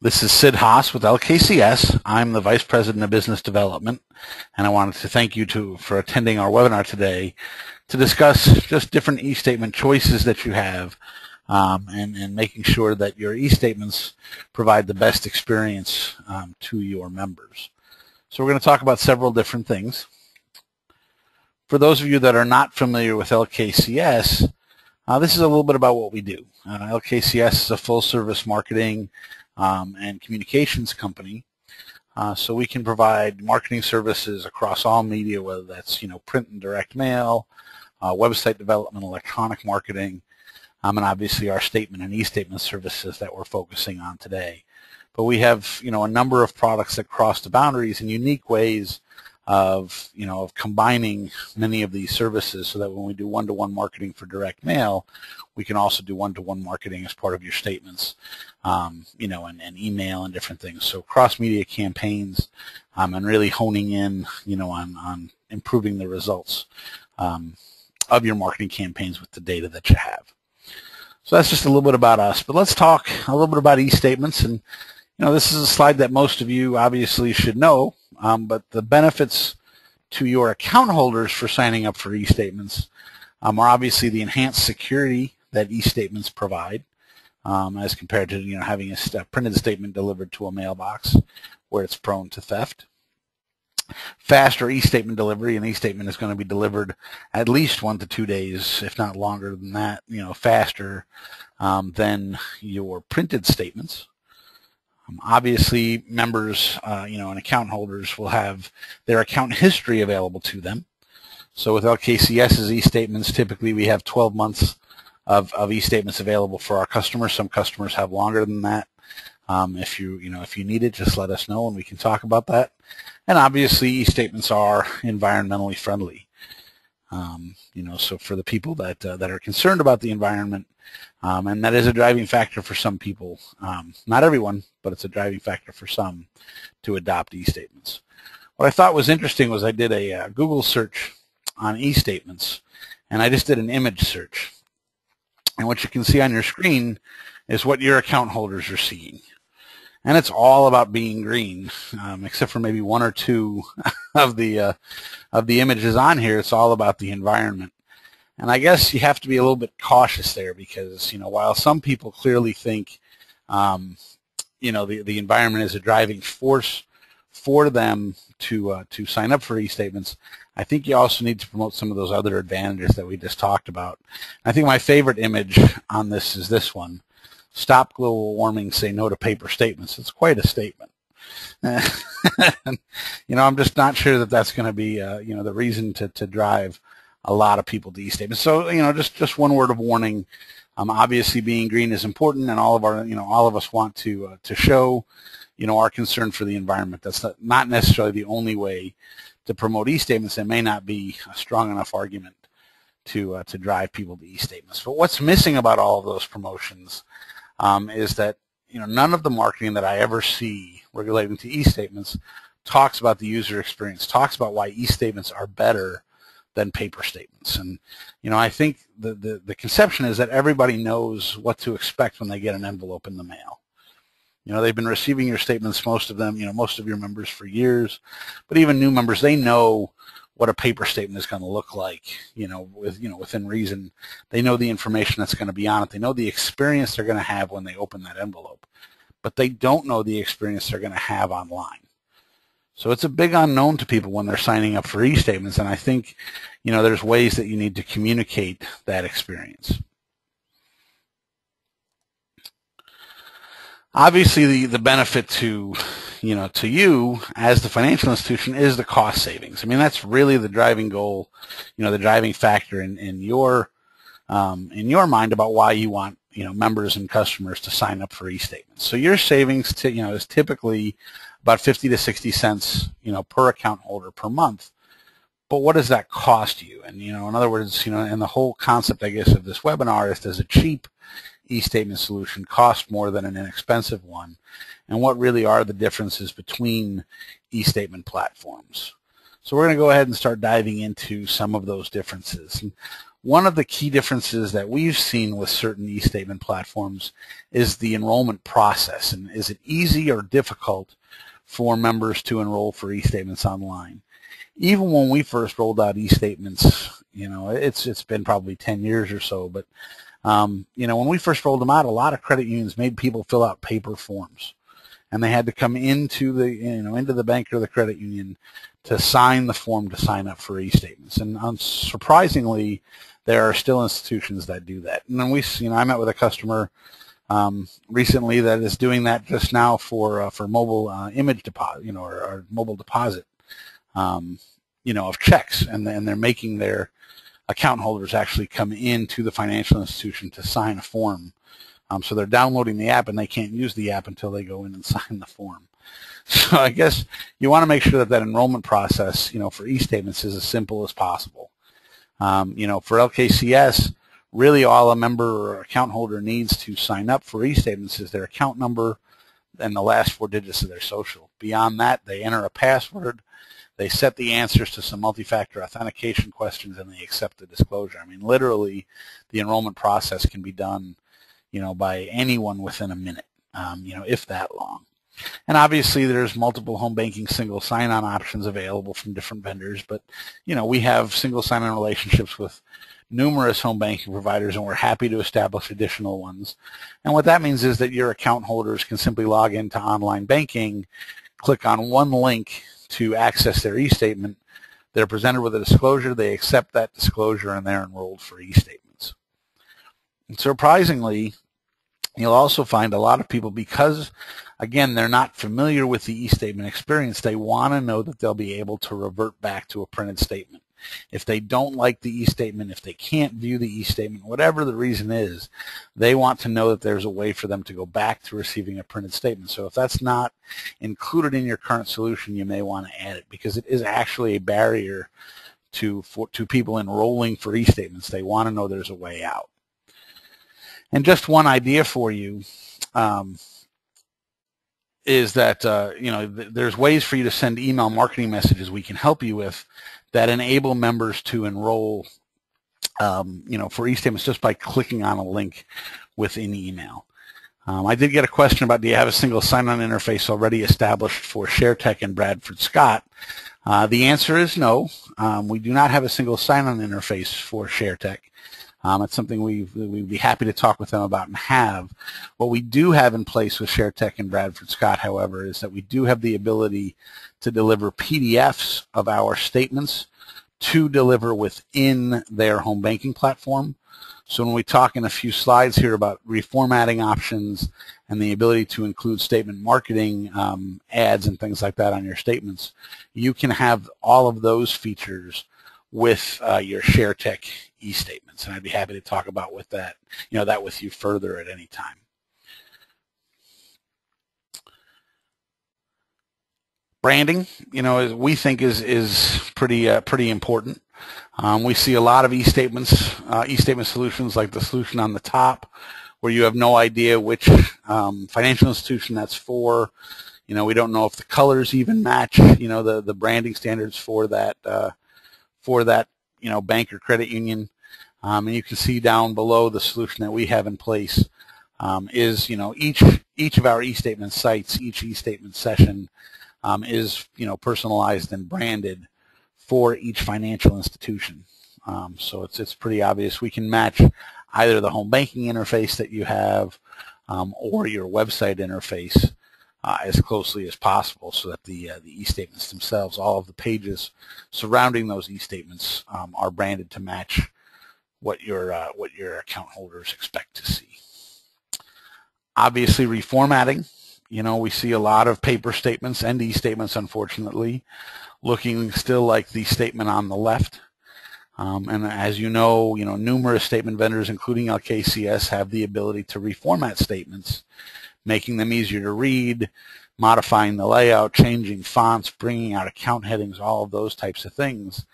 This is Sid Haas with LKCS. I'm the Vice President of Business Development, and I wanted to thank you for attending our webinar today to discuss just different e-statement choices that you have and making sure that your e-statements provide the best experience to your members. So we're going to talk about several different things. For those of you that are not familiar with LKCS, this is a little bit about what we do. LKCS is a full-service marketing and communications company, so we can provide marketing services across all media, whether that's print and direct mail, website development, electronic marketing, and obviously our statement and e-statement services that we're focusing on today. But we have a number of products that cross the boundaries in unique ways of combining many of these services, so that when we do one-to-one marketing for direct mail, we can also do one-to-one marketing as part of your statements, and email and different things. So cross-media campaigns and really honing in, on improving the results of your marketing campaigns with the data that you have. So that's just a little bit about us. But let's talk a little bit about e-statements. And this is a slide that most of you obviously should know. But the benefits to your account holders for signing up for e-statements are obviously the enhanced security that e-statements provide, as compared to having a printed statement delivered to a mailbox where it's prone to theft. Faster e-statement delivery. An e-statement is going to be delivered at least 1 to 2 days, if not longer than that, faster than your printed statements. Obviously, members, and account holders will have their account history available to them. So with LKCS's e-statements, typically we have 12 months of e-statements available for our customers. Some customers have longer than that. If you need it, just let us know and we can talk about that. And obviously, e-statements are environmentally friendly. So for the people that are concerned about the environment, and that is a driving factor for some people, not everyone, but it's a driving factor for some to adopt e-statements. What I thought was interesting was I did a Google search on e-statements, and I just did an image search. And what you can see on your screen is what your account holders are seeing. And it's all about being green, except for maybe 1 or 2 of the images on here. It's all about the environment. And I guess you have to be a little bit cautious there, because while some people clearly think the environment is a driving force for them to sign up for e-statements, I think you also need to promote some of those other advantages that we just talked about. I think my favorite image on this is this one. Stop global warming, say no to paper statements. It's quite a statement. I'm just not sure that that's going to be the reason to drive a lot of people to e-statements. So just one word of warning. Obviously, being green is important, and all of us want to show our concern for the environment. That's not necessarily the only way to promote e-statements. It may not be a strong enough argument to drive people to e-statements. But what's missing about all of those promotions is that none of the marketing that I ever see relating to e-statements talks about the user experience, talks about why e-statements are better than paper statements. And I think the conception is that everybody knows what to expect when they get an envelope in the mail. They've been receiving your statements, most of them, most of your members, for years. But even new members, they know what a paper statement is going to look like, within reason. They know the information that's going to be on it. They know the experience they're going to have when they open that envelope. But they don't know the experience they're going to have online. So it's a big unknown to people when they're signing up for e-statements, and I think, there's ways that you need to communicate that experience. Obviously, the benefit to you as the financial institution is the cost savings. I mean, that's really the driving goal, the driving factor in your mind about why you want members and customers to sign up for e-statements. So your savings is typically about 50 to 60 cents per account holder per month. But what does that cost you? And in other words, and the whole concept, I guess, of this webinar is, does a cheap e-statement solution cost more than an inexpensive one? And what really are the differences between e-statement platforms? So we're going to go ahead and start diving into some of those differences. And One of the key differences that we've seen with certain e-statement platforms is the enrollment process. And is it easy or difficult for members to enroll for e-statements online? Even when we first rolled out e-statements, it's been probably 10 years or so, but when we first rolled them out, a lot of credit unions made people fill out paper forms, and they had to come into the bank or the credit union to sign the form to sign up for e-statements. And surprisingly, there are still institutions that do that. And then I met with a customer recently that is doing that just now for mobile image deposit, or mobile deposit, of checks, and they're making their account holders actually come into the financial institution to sign a form. So they're downloading the app, and they can't use the app until they go in and sign the form. So I guess you want to make sure that enrollment process, for e-statements is as simple as possible. For LKCS, really all a member or account holder needs to sign up for e-statements is their account number and the last 4 digits of their social. Beyond that, they enter a password, they set the answers to some multi-factor authentication questions, and they accept the disclosure. I mean, literally, the enrollment process can be done, by anyone within a minute, if that long. And obviously, there's multiple home banking single sign-on options available from different vendors, but, we have single sign-on relationships with numerous home banking providers, and we're happy to establish additional ones. And what that means is that your account holders can simply log into online banking, click on one link to access their e-statement. They're presented with a disclosure, they accept that disclosure, and they're enrolled for e-statements. And surprisingly, you'll also find a lot of people, because, again, they're not familiar with the e-statement experience, they want to know that they'll be able to revert back to a printed statement. If they don't like the e-statement, if they can't view the e-statement, whatever the reason is, they want to know that there's a way for them to go back to receiving a printed statement. So if that's not included in your current solution, you may want to add it, because it is actually a barrier to people enrolling for e-statements. They want to know there's a way out. And just one idea for you is that there's ways for you to send email marketing messages we can help you with that enable members to enroll for e-statements just by clicking on a link within email. I did get a question about, do you have a single sign-on interface already established for ShareTech and Bradford Scott? The answer is no. We do not have a single sign-on interface for ShareTech. It's something we'd be happy to talk with them about and have. What we do have in place with ShareTech and Bradford Scott, however, is that we do have the ability to deliver PDFs of our statements to deliver within their home banking platform. So when we talk in a few slides here about reformatting options and the ability to include statement marketing ads and things like that on your statements, you can have all of those features with your ShareTech e-statements, and I'd be happy to talk about that with you further at any time. Branding, we think is pretty important. We see a lot of e-statement solutions, like the solution on the top, where you have no idea which financial institution that's for. We don't know if the colors even match. The branding standards for that bank or credit union. And you can see down below the solution that we have in place is each of our e-statement sites, each e-statement session is personalized and branded for each financial institution. So it's pretty obvious. We can match either the home banking interface that you have or your website interface as closely as possible, so that the e-statements themselves, all of the pages surrounding those e-statements, are branded to match what your account holders expect to see. Obviously, reformatting. We see a lot of paper statements and e-statements, unfortunately, looking still like the statement on the left. And as numerous statement vendors, including LKCS, have the ability to reformat statements, making them easier to read, modifying the layout, changing fonts, bringing out account headings, all of those types of things.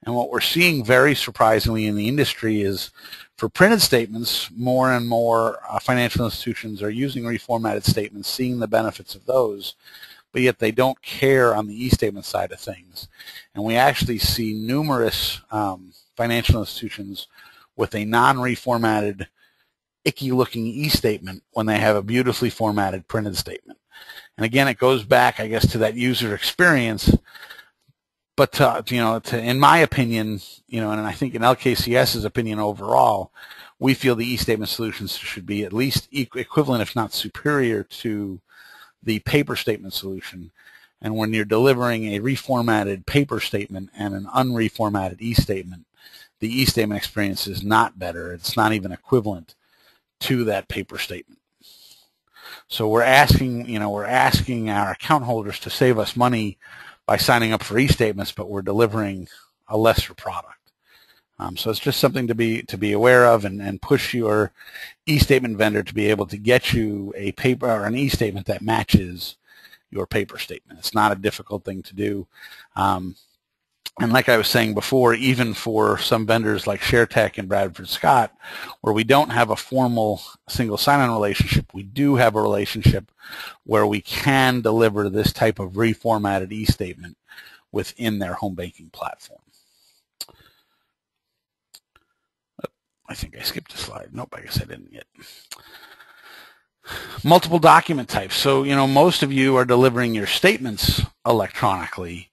And what we're seeing very surprisingly in the industry is, for printed statements, more and more financial institutions are using reformatted statements, seeing the benefits of those, but yet they don't care on the e-statement side of things. And we actually see numerous financial institutions with a non-reformatted, icky-looking e-statement when they have a beautifully formatted printed statement. And again, it goes back, I guess, to that user experience. But in my opinion, and I think in LKCS's opinion overall, we feel the e-statement solutions should be at least equivalent, if not superior, to the paper statement solution. And when you're delivering a reformatted paper statement and an unreformatted e-statement, the e-statement experience is not better. It's not even equivalent to that paper statement. So we're asking our account holders to save us money by signing up for e-statements, but we're delivering a lesser product. So it's just something to be aware of, and push your e-statement vendor to be able to get you a paper or an e-statement that matches your paper statement. It's not a difficult thing to do. And like I was saying before, even for some vendors like ShareTech and Bradford Scott, where we don't have a formal single sign-on relationship, we do have a relationship where we can deliver this type of reformatted e-statement within their home banking platform. I think I skipped a slide. Nope, I guess I didn't yet. Multiple document types. So, most of you are delivering your statements electronically.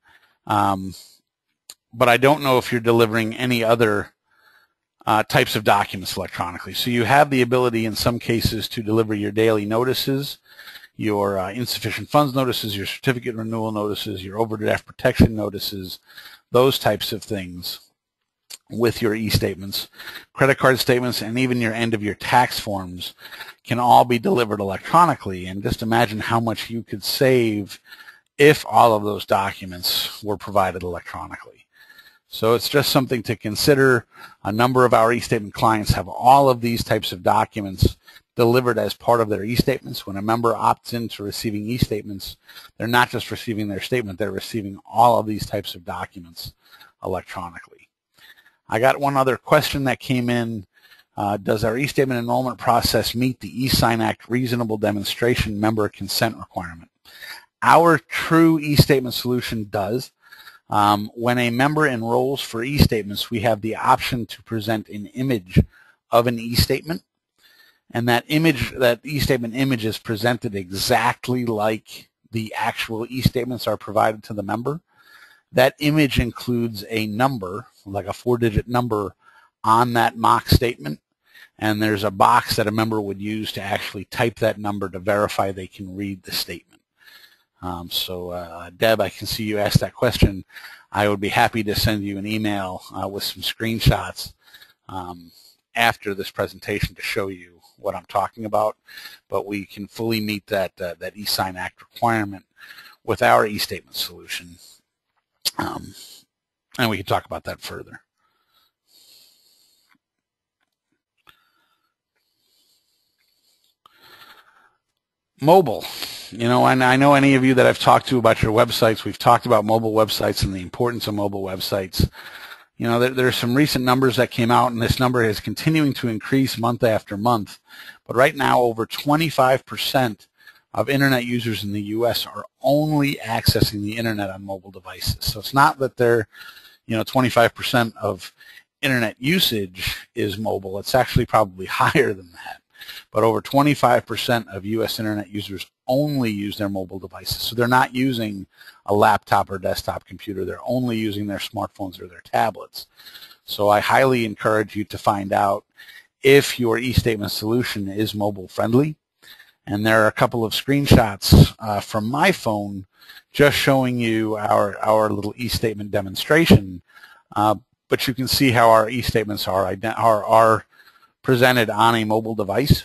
But I don't know if you're delivering any other types of documents electronically. So you have the ability in some cases to deliver your daily notices, your insufficient funds notices, your certificate renewal notices, your overdraft protection notices, those types of things with your e-statements. Credit card statements and even your end of your tax forms can all be delivered electronically. And just imagine how much you could save if all of those documents were provided electronically. So it's just something to consider. A number of our e-statement clients have all of these types of documents delivered as part of their e-statements. When a member opts into receiving e-statements, they're not just receiving their statement, they're receiving all of these types of documents electronically. I got one other question that came in. Does our e-statement enrollment process meet the e-Sign Act reasonable demonstration member consent requirement? Our true e-statement solution does. When a member enrolls for e-statements, we have the option to present an image of an e-statement, and that e-statement image is presented exactly like the actual e-statements are provided to the member. That image includes a number, like a 4-digit number, on that mock statement, and there's a box that a member would use to actually type that number to verify they can read the statement. Deb, I can see you asked that question. I would be happy to send you an email with some screenshots after this presentation to show you what I'm talking about, but we can fully meet that e-Sign Act requirement with our e-statement solution, and we can talk about that further. Mobile. And I know any of you that I've talked to about your websites, we've talked about mobile websites and the importance of mobile websites. There are some recent numbers that came out, and this number is continuing to increase month after month. But right now, over 25% of internet users in the U.S. are only accessing the internet on mobile devices. So it's not that they're, 25% of internet usage is mobile. It's actually probably higher than that. But over 25% of U.S. internet users only use their mobile devices. So they're not using a laptop or desktop computer. They're only using their smartphones or their tablets. So I highly encourage you to find out if your e-statement solution is mobile friendly. And there are a couple of screenshots from my phone just showing you our little e-statement demonstration. But you can see how our e-statements are presented on a mobile device.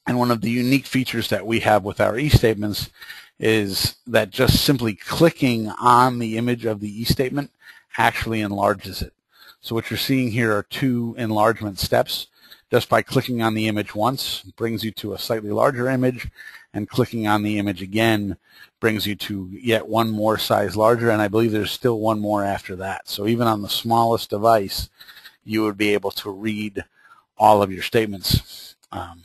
And one of the unique features that we have with our e-statements is that just simply clicking on the image of the e-statement actually enlarges it. So what you're seeing here are 2 enlargement steps. Just by clicking on the image once brings you to a slightly larger image, and clicking on the image again brings you to yet one more size larger, and I believe there's still one more after that. So even on the smallest device, you would be able to read all of your statements, on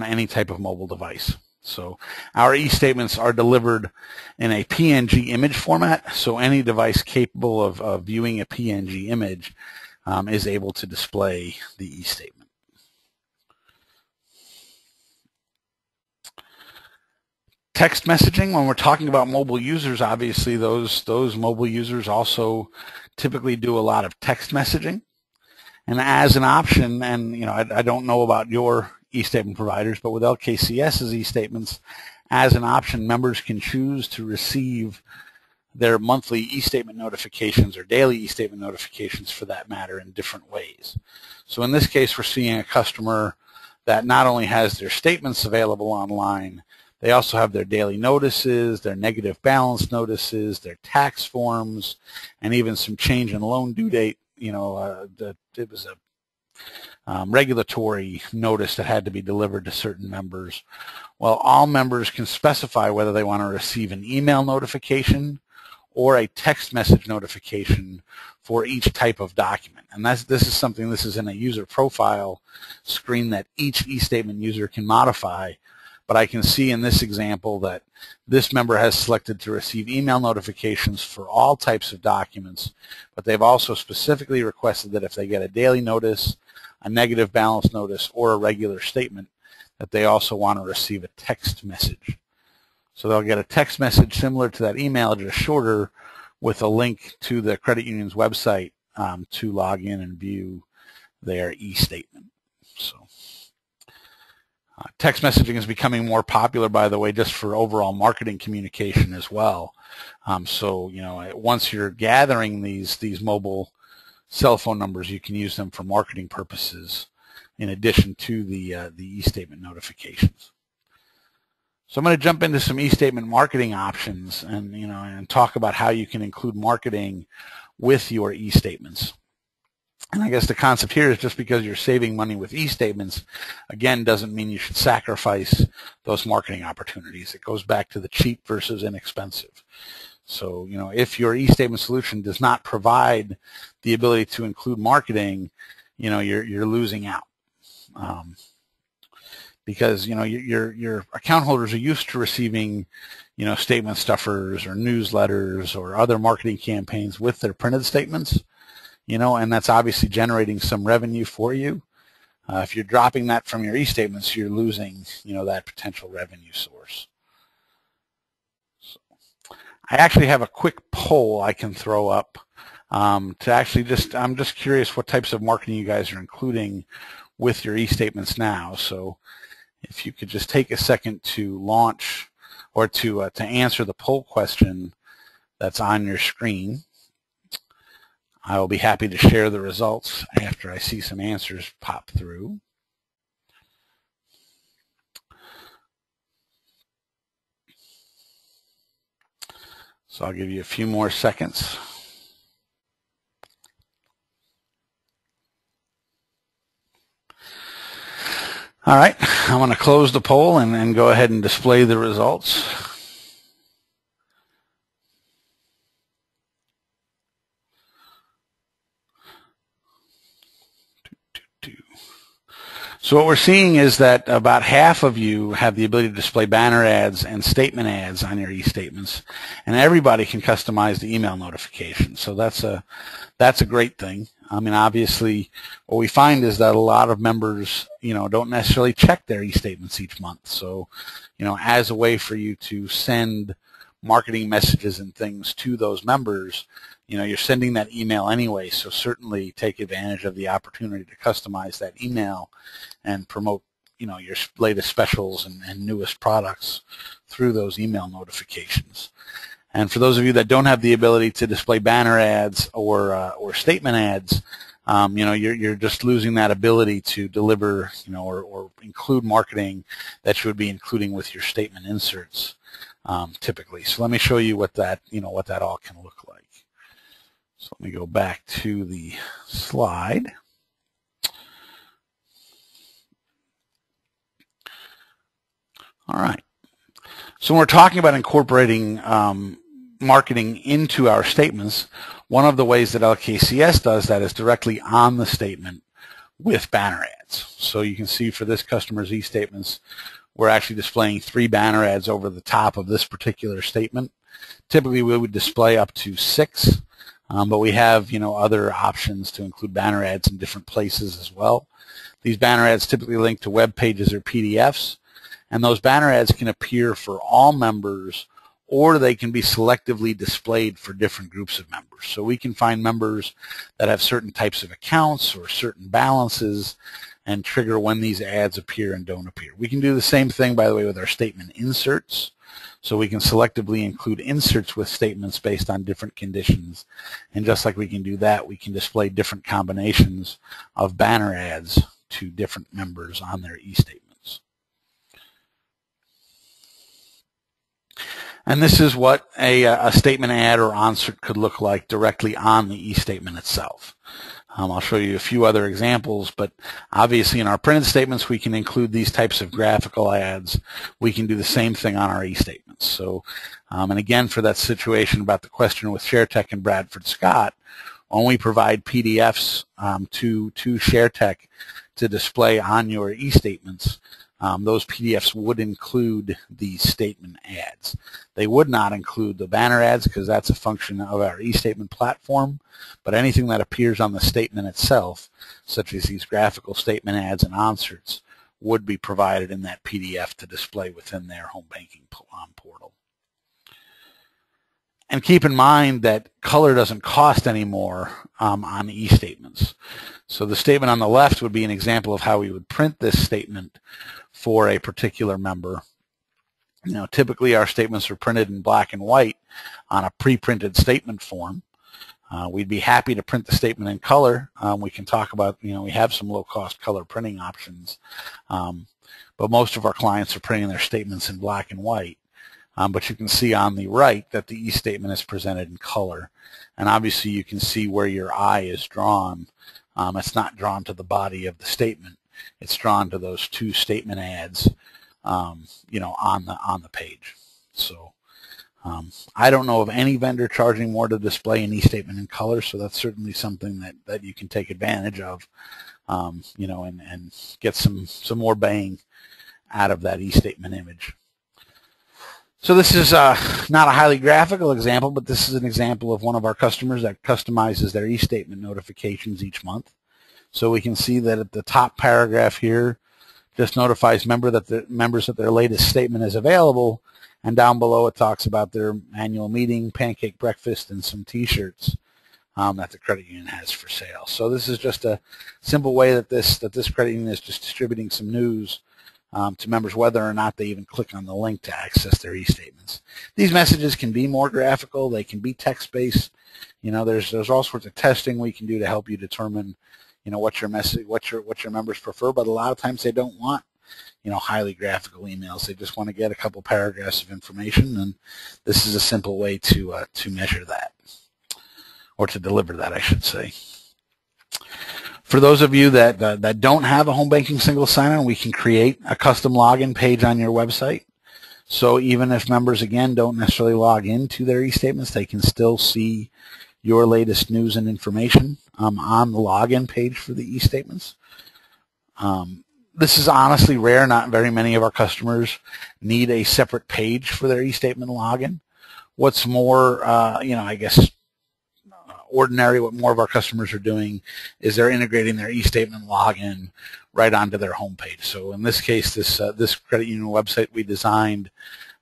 any type of mobile device. So our e-statements are delivered in a PNG image format, so any device capable of viewing a PNG image is able to display the e-statement. Text messaging, when we're talking about mobile users, obviously those mobile users also typically do a lot of text messaging. And as an option, and I don't know about your e-statement providers, but with LKCS's e-statements, as an option, members can choose to receive their monthly e-statement notifications or daily e-statement notifications, for that matter, in different ways. So in this case, we're seeing a customer that not only has their statements available online, they also have their daily notices, their negative balance notices, their tax forms, and even some change in loan due date. It was a regulatory notice that had to be delivered to certain members. Well, all members can specify whether they want to receive an email notification or a text message notification for each type of document. And this is in a user profile screen that each e-statement user can modify. But I can see in this example that this member has selected to receive email notifications for all types of documents, but they've also specifically requested that if they get a daily notice, a negative balance notice, or a regular statement, that they also want to receive a text message. So they'll get a text message similar to that email, just shorter, with a link to the credit union's website to log in and view their e-statement. So text messaging is becoming more popular, by the way, just for overall marketing communication as well. So once you're gathering these mobile cell phone numbers, you can use them for marketing purposes in addition to the e-statement notifications. So I'm going to jump into some e-statement marketing options and talk about how you can include marketing with your e-statements. And I guess the concept here is just because you're saving money with e-statements, again, doesn't mean you should sacrifice those marketing opportunities. It goes back to the cheap versus inexpensive. So, if your e-statement solution does not provide the ability to include marketing, you're losing out. Because your account holders are used to receiving statement stuffers or newsletters or other marketing campaigns with their printed statements, and that's obviously generating some revenue for you. If you're dropping that from your e-statements, you're losing that potential revenue source. So I actually have a quick poll I can throw up I'm just curious what types of marketing you guys are including with your e-statements now. So if you could just take a second to launch or to answer the poll question that's on your screen. I will be happy to share the results after I see some answers pop through. So I'll give you a few more seconds. All right, I'm going to close the poll and go ahead and display the results. So what we're seeing is that about half of you have the ability to display banner ads and statement ads on your e-statements, and everybody can customize the email notification. So that's a great thing. I mean, obviously, what we find is that a lot of members, don't necessarily check their e-statements each month. So, as a way for you to send marketing messages and things to those members, you're sending that email anyway. So certainly take advantage of the opportunity to customize that email and promote, your latest specials and newest products through those email notifications. And for those of you that don't have the ability to display banner ads or statement ads, you're just losing that ability to deliver, or include marketing that you would be including with your statement inserts typically. So let me show you what that all can look like. So let me go back to the slide. All right. So when we're talking about incorporating marketing into our statements, one of the ways that LKCS does that is directly on the statement with banner ads. So you can see for this customer's e-statements, we're actually displaying 3 banner ads over the top of this particular statement. Typically, we would display up to 6. But we have, other options to include banner ads in different places as well. These banner ads typically link to web pages or PDFs, and those banner ads can appear for all members, or they can be selectively displayed for different groups of members. So we can find members that have certain types of accounts or certain balances and trigger when these ads appear and don't appear. We can do the same thing, by the way, with our statement inserts. So we can selectively include inserts with statements based on different conditions. And just like we can do that, we can display different combinations of banner ads to different members on their e-statements. And this is what a statement ad or insert could look like directly on the e-statement itself. I'll show you a few other examples, but obviously in our printed statements we can include these types of graphical ads. We can do the same thing on our e-statements. So, and again, for that situation about the question with ShareTech and Bradford Scott, when we provide PDFs to ShareTech to display on your e-statements, those PDFs would include these statement ads. They would not include the banner ads because that's a function of our e-statement platform, but anything that appears on the statement itself, such as these graphical statement ads and inserts, would be provided in that PDF to display within their home banking portal. And keep in mind that color doesn't cost anymore on e-statements. So the statement on the left would be an example of how we would print this statement for a particular member. Typically our statements are printed in black and white on a pre-printed statement form. We'd be happy to print the statement in color. We can talk about, we have some low-cost color printing options, but most of our clients are printing their statements in black and white. But you can see on the right that the e-statement is presented in color. And obviously you can see where your eye is drawn. It's not drawn to the body of the statement. It's drawn to those two statement ads, on the page. So I don't know of any vendor charging more to display an e-statement in color, so that's certainly something that you can take advantage of, and get some more bang out of that e-statement image. So this is not a highly graphical example, but this is an example of one of our customers that customizes their e-statement notifications each month. So we can see that at the top paragraph here just notifies members that their latest statement is available, and down below it talks about their annual meeting, pancake breakfast, and some t-shirts that the credit union has for sale. So this is just a simple way that this credit union is just distributing some news to members, whether or not they even click on the link to access their e-statements. These messages can be more graphical. They can be text-based. There's all sorts of testing we can do to help you determine, what your members prefer. But a lot of times they don't want, highly graphical emails. They just want to get a couple paragraphs of information, and this is a simple way to measure that, or to deliver that, I should say. For those of you that don't have a home banking single sign-on, we can create a custom login page on your website. So even if members, again, don't necessarily log into their e-statements, they can still see your latest news and information on the login page for the e-statements. This is honestly rare. Not very many of our customers need a separate page for their e-statement login. What's more, I guess, ordinary, what more of our customers are doing is they're integrating their e-statement login right onto their homepage. So in this case, this credit union website we designed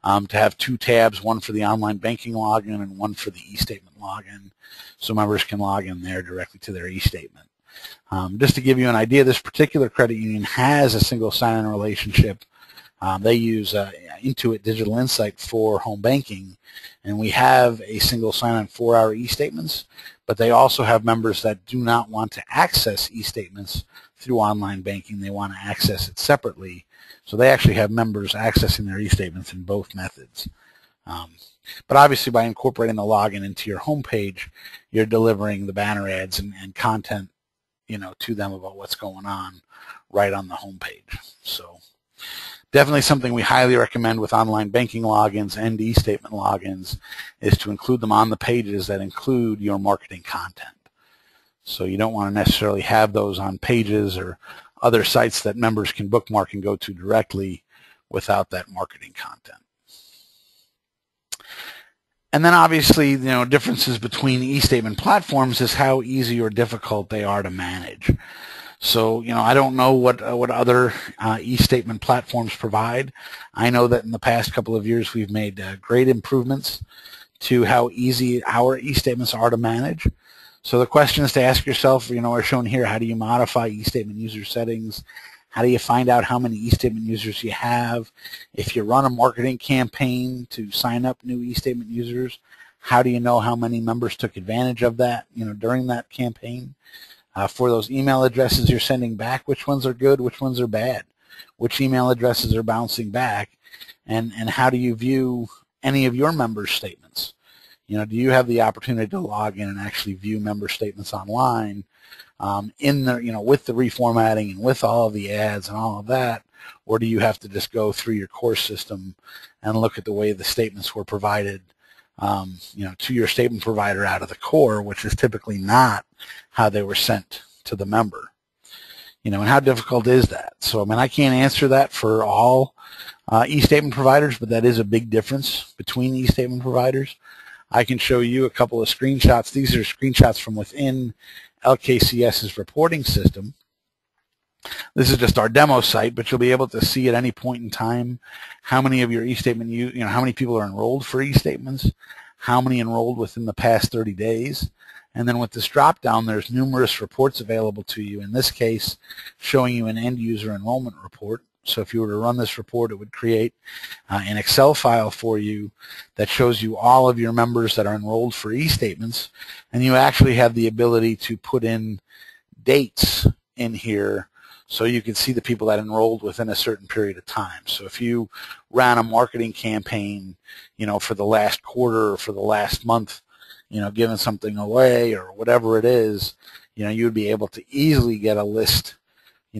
to have two tabs, one for the online banking login and one for the e-statement login, so members can log in there directly to their e-statement. Just to give you an idea, this particular credit union has a single sign-on relationship. They use Intuit Digital Insight for home banking, and we have a single sign-on for our e-statements, but they also have members that do not want to access e-statements through online banking. They want to access it separately, so they actually have members accessing their e-statements in both methods. But obviously by incorporating the login into your home page, you're delivering the banner ads and content, to them about what's going on right on the home page. So definitely something we highly recommend with online banking logins and e-statement logins is to include them on the pages that include your marketing content. So you don't want to necessarily have those on pages or other sites that members can bookmark and go to directly without that marketing content. And then obviously, differences between e-statement platforms is how easy or difficult they are to manage. So, I don't know what other e-statement platforms provide. I know that in the past couple of years we've made great improvements to how easy our e-statements are to manage. So the questions to ask yourself, are shown here. How do you modify e-statement user settings? How do you find out how many e-statement users you have? If you run a marketing campaign to sign up new e-statement users, how do you know how many members took advantage of that, during that campaign? For those email addresses you're sending back, which ones are good, which ones are bad? Which email addresses are bouncing back? And how do you view any of your members' statements? Do you have the opportunity to log in and actually view member statements online in the, with the reformatting and with all of the ads and all of that? Or do you have to just go through your core system and look at the way the statements were provided, to your statement provider out of the core, which is typically not how they were sent to the member? And how difficult is that? So, I can't answer that for all e-statement providers, but that is a big difference between e-statement providers. I can show you a couple of screenshots. These are screenshots from within LKCS's reporting system. This is just our demo site, but you'll be able to see at any point in time how many of your e-statement, how many people are enrolled for e-statements, how many enrolled within the past 30 days. And then with this drop down, there's numerous reports available to you. In this case, showing you an end user enrollment report. So if you were to run this report, it would create an Excel file for you that shows you all of your members that are enrolled for e-statements, and you actually have the ability to put in dates in here so you can see the people that enrolled within a certain period of time. So if you ran a marketing campaign, for the last quarter or for the last month, giving something away or whatever it is, you would be able to easily get a list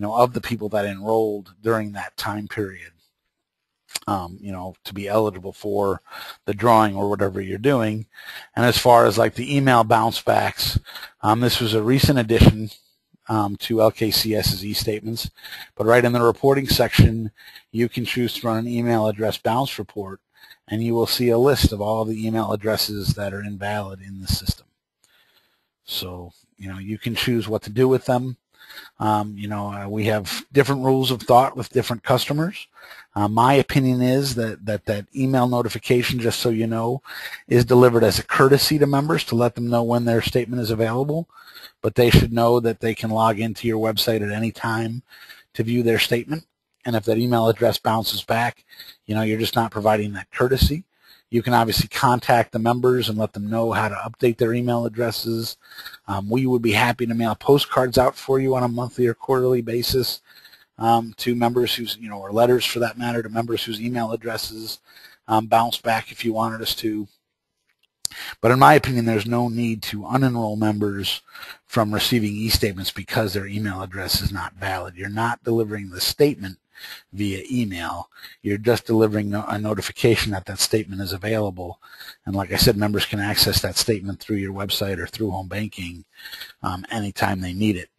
of the people that enrolled during that time period, to be eligible for the drawing or whatever you're doing. And as far as like the email bounce backs, this was a recent addition to LKCS's e-statements, but right in the reporting section, you can choose to run an email address bounce report, and you will see a list of all the email addresses that are invalid in the system. So, you can choose what to do with them. We have different rules of thought with different customers. My opinion is that email notification, just so you know, is delivered as a courtesy to members to let them know when their statement is available, but they should know that they can log into your website at any time to view their statement. And if that email address bounces back, you're just not providing that courtesy. You can obviously contact the members and let them know how to update their email addresses. We would be happy to mail postcards out for you on a monthly or quarterly basis to members whose, or letters for that matter, to members whose email addresses bounce back if you wanted us to. But in my opinion, there's no need to unenroll members from receiving e-statements because their email address is not valid. You're not delivering the statement via email. You're just delivering a notification that that statement is available. And like I said, members can access that statement through your website or through home banking anytime they need it.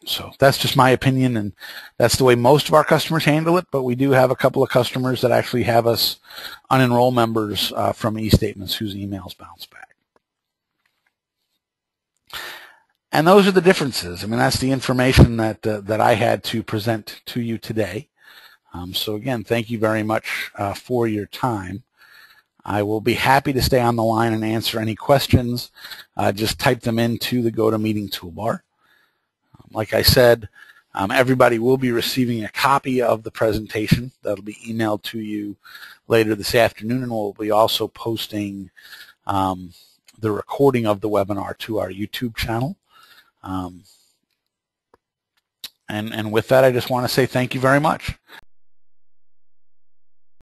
So that's just my opinion, and that's the way most of our customers handle it, but we do have a couple of customers that actually have us unenroll members from e-statements whose emails bounce back. And those are the differences. That's the information that I had to present to you today. So again, thank you very much for your time. I will be happy to stay on the line and answer any questions. Just type them into the GoToMeeting toolbar. Like I said, everybody will be receiving a copy of the presentation that'll be emailed to you later this afternoon, and we'll be also posting the recording of the webinar to our YouTube channel. And with that, I just want to say thank you very much.